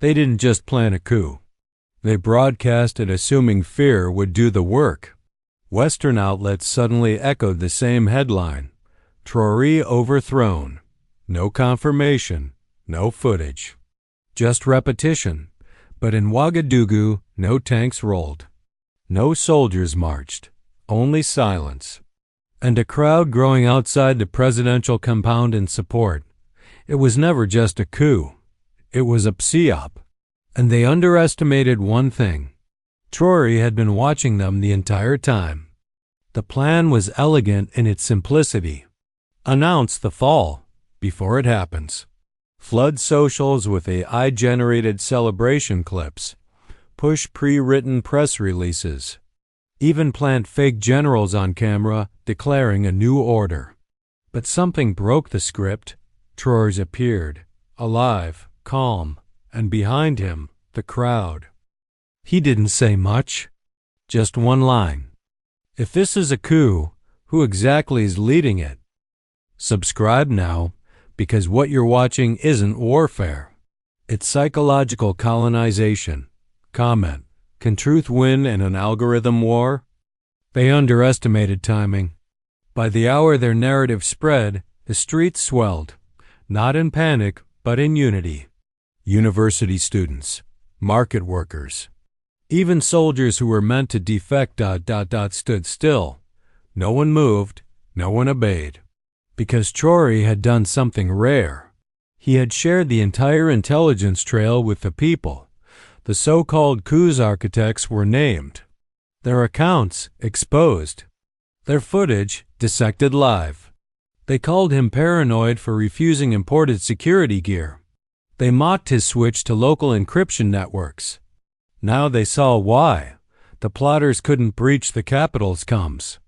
They didn't just plan a coup. They broadcast it assuming fear would do the work. Western outlets suddenly echoed the same headline: Traoré overthrown. No confirmation, no footage. Just repetition. But in Ouagadougou, no tanks rolled. No soldiers marched. Only silence. And a crowd growing outside the presidential compound in support. It was never just a coup. It was a psyop. And they underestimated one thing. Traoré had been watching them the entire time. The plan was elegant in its simplicity. Announce the fall before it happens. Flood socials with AI-generated celebration clips. Push pre-written press releases. Even plant fake generals on camera declaring a new order. But something broke the script. Traoré appeared, alive, calm, and behind him, the crowd. He didn't say much. Just one line. If this is a coup, who exactly is leading it? Subscribe now, because what you're watching isn't warfare. It's psychological colonization. Comment: can truth win in an algorithm war? They underestimated timing. By the hour their narrative spread, the streets swelled, not in panic, but in unity. University students, market workers, even soldiers who were meant to defect ... stood still. No one moved, no one obeyed. Because Traoré had done something rare. He had shared the entire intelligence trail with the people. The so-called coup's architects were named. Their accounts exposed. Their footage dissected live. They called him paranoid for refusing imported security gear. They mocked his switch to local encryption networks. Now they saw why. The plotters couldn't breach the capital's comms.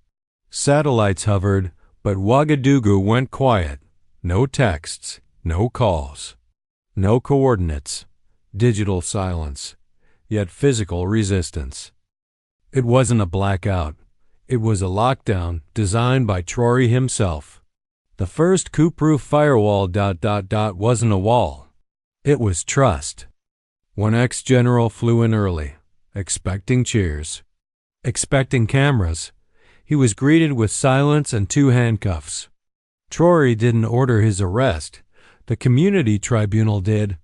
Satellites hovered, but Ouagadougou went quiet. No texts, no calls, no coordinates, digital silence, yet physical resistance. It wasn't a blackout. It was a lockdown designed by Traoré himself. The first coup-proof firewall ... wasn't a wall. It was trust. One ex-general flew in early, expecting cheers, expecting cameras. He was greeted with silence and 2 handcuffs. Traoré didn't order his arrest. The community tribunal did.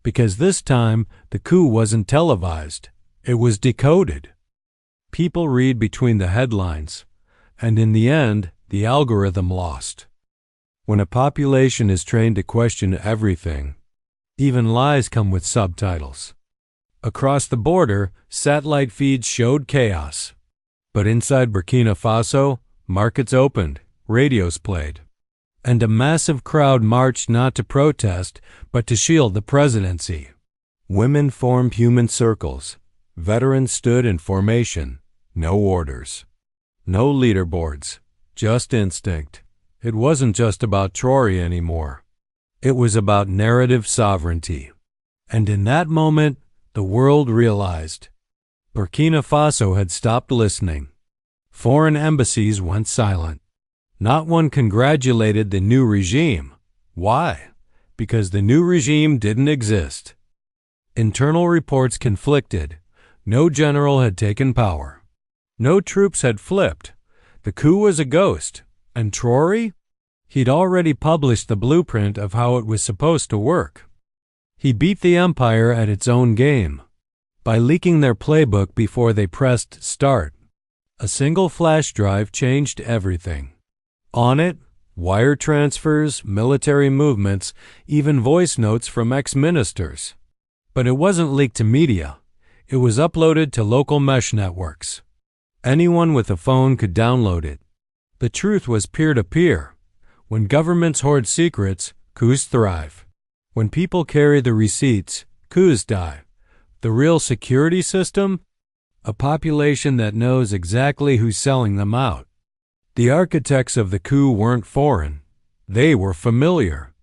Because this time, the coup wasn't televised. It was decoded. People read between the headlines. And in the end, the algorithm lost. When a population is trained to question everything, even lies come with subtitles. Across the border, satellite feeds showed chaos. But inside Burkina Faso, markets opened, radios played. And a massive crowd marched not to protest, but to shield the presidency. Women formed human circles. Veterans stood in formation. No orders. No leaderboards. Just instinct. It wasn't just about Traoré anymore. It was about narrative sovereignty. And in that moment, the world realized. Burkina Faso had stopped listening. Foreign embassies went silent. Not one congratulated the new regime. Why? Because the new regime didn't exist. Internal reports conflicted. No general had taken power. No troops had flipped. The coup was a ghost. And Traoré? He'd already published the blueprint of how it was supposed to work. He beat the empire at its own game by leaking their playbook before they pressed start. A single flash drive changed everything. On it, wire transfers, military movements, even voice notes from ex-ministers. But it wasn't leaked to media. It was uploaded to local mesh networks. Anyone with a phone could download it. The truth was peer-to-peer. When governments hoard secrets, coups thrive. When people carry the receipts, coups die. The real security system? A population that knows exactly who's selling them out. The architects of the coup weren't foreign. They were familiar.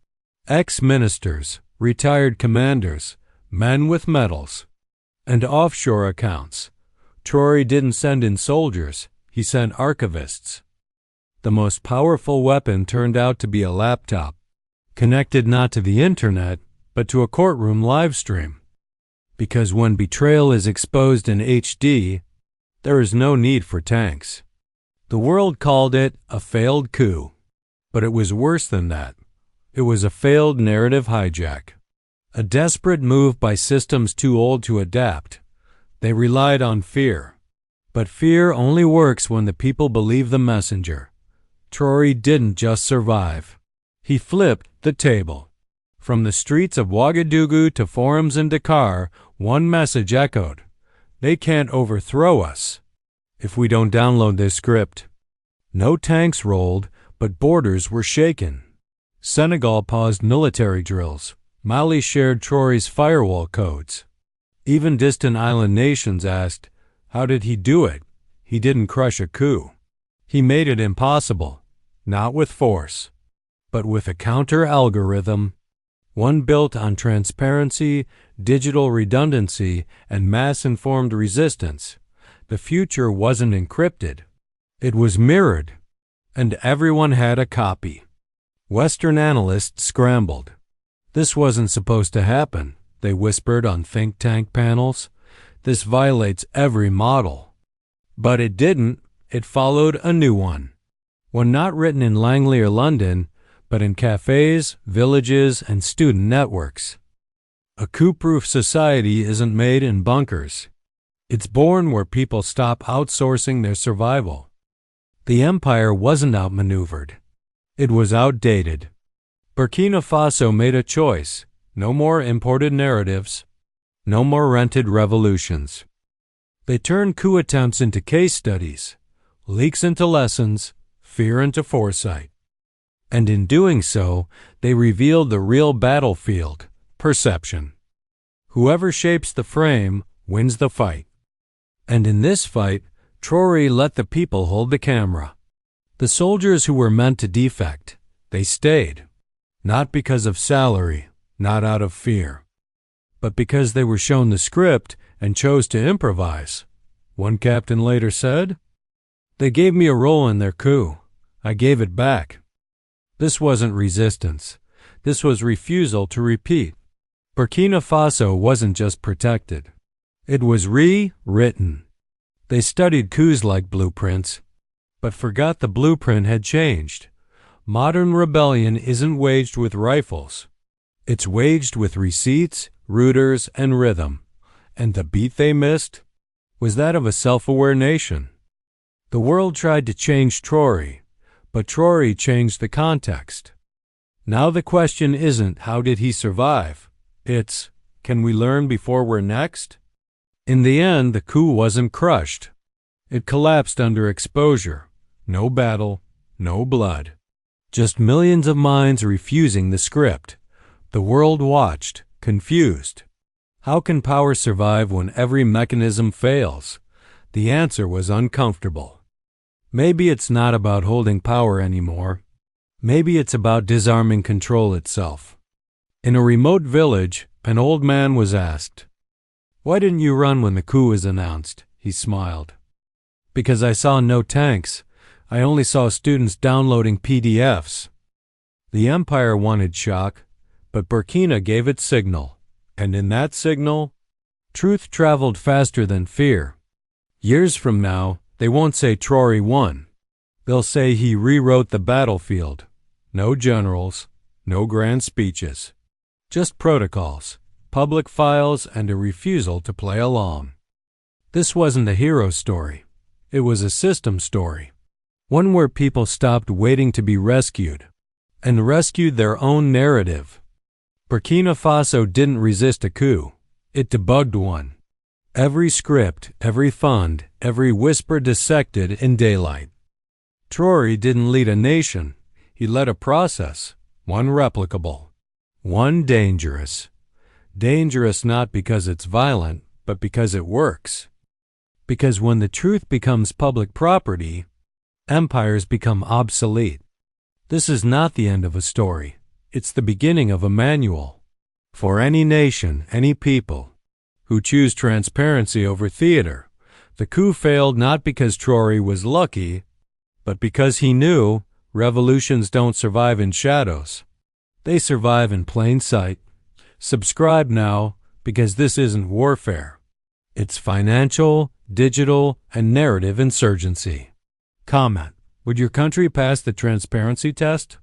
Ex-ministers, retired commanders, men with medals, and offshore accounts. Traoré didn't send in soldiers. He sent archivists. The most powerful weapon turned out to be a laptop, connected not to the internet, but to a courtroom live stream. Because when betrayal is exposed in HD, there is no need for tanks. The world called it a failed coup. But it was worse than that. It was a failed narrative hijack. A desperate move by systems too old to adapt. They relied on fear. But fear only works when the people believe the messenger. Traoré didn't just survive. He flipped the table. From the streets of Ouagadougou to forums in Dakar, one message echoed. They can't overthrow us if we don't download this script. No tanks rolled, but borders were shaken. Senegal paused military drills. Mali shared Traoré's firewall codes. Even distant island nations asked, how did he do it? He didn't crush a coup. He made it impossible, not with force, but with a counter-algorithm, one built on transparency, digital redundancy, and mass-informed resistance. The future wasn't encrypted. It was mirrored, and everyone had a copy. Western analysts scrambled. This wasn't supposed to happen, they whispered on think tank panels. This violates every model. But it didn't. It followed a new one. One not written in Langley or London, but in cafes, villages, and student networks. A coup-proof society isn't made in bunkers. It's born where people stop outsourcing their survival. The empire wasn't outmaneuvered. It was outdated. Burkina Faso made a choice. No more imported narratives. No more rented revolutions. They turned coup attempts into case studies, leaks into lessons, fear into foresight. And in doing so, they revealed the real battlefield, perception. Whoever shapes the frame wins the fight. And in this fight, Traoré let the people hold the camera. The soldiers who were meant to defect, they stayed. Not because of salary, not out of fear, but because they were shown the script and chose to improvise. One captain later said, "They gave me a role in their coup. I gave it back." This wasn't resistance. This was refusal to repeat. Burkina Faso wasn't just protected. It was rewritten. They studied coups like blueprints, but forgot the blueprint had changed. Modern rebellion isn't waged with rifles. It's waged with receipts, routers, and rhythm. And the beat they missed was that of a self-aware nation. The world tried to change Traoré, but Traoré changed the context. Now the question isn't how did he survive? It's, can we learn before we're next? In the end, the coup wasn't crushed. It collapsed under exposure. No battle, no blood. Just millions of minds refusing the script. The world watched, confused. How can power survive when every mechanism fails? The answer was uncomfortable. Maybe it's not about holding power anymore. Maybe it's about disarming control itself. In a remote village, an old man was asked, "Why didn't you run when the coup was announced?" He smiled. "Because I saw no tanks. I only saw students downloading PDFs." The empire wanted shock, but Burkina gave its signal. And in that signal, truth traveled faster than fear. Years from now, they won't say Traoré won. They'll say he rewrote the battlefield. No generals, no grand speeches. Just protocols, public files, and a refusal to play along. This wasn't a hero story. It was a system story. One where people stopped waiting to be rescued and rescued their own narrative. Burkina Faso didn't resist a coup. It debugged one. Every script, every fund, every whisper dissected in daylight. Traoré didn't lead a nation. He led a process, one replicable, one dangerous. Dangerous not because it's violent, but because it works. Because when the truth becomes public property, empires become obsolete. This is not the end of a story. It's the beginning of a manual. For any nation, any people, who choose transparency over theater. The coup failed not because Traoré was lucky, but because he knew revolutions don't survive in shadows. They survive in plain sight. Subscribe now, because this isn't warfare. It's financial, digital, and narrative insurgency. Comment: would your country pass the transparency test?